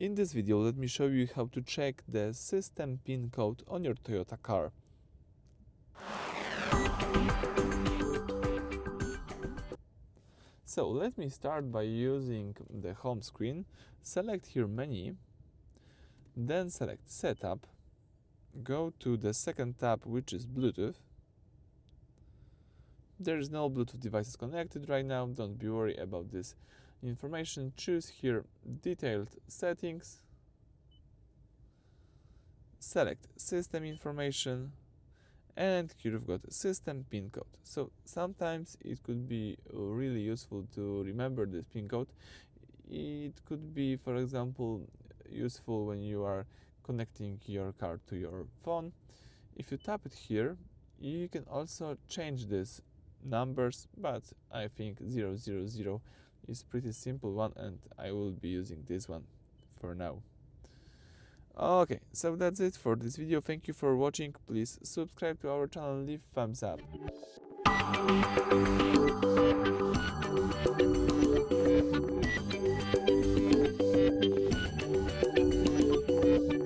In this video, let me show you how to check the system pin code on your Toyota car. So let me start by using the home screen. Select here Menu, then select Setup, go to the second tab, which is Bluetooth. There is no Bluetooth devices connected right now, don't be worried about this information. Choose here Detailed Settings, select System Information, and here you've got System PIN code. So sometimes it could be really useful to remember this PIN code. It could be, for example, useful when you are connecting your car to your phone. If you tap it here, you can also change these numbers, but I think 000 is pretty simple one, and I will be using this one for now. Okay, so that's it for this video. Thank you for watching. Please subscribe to our channel, leave thumbs up.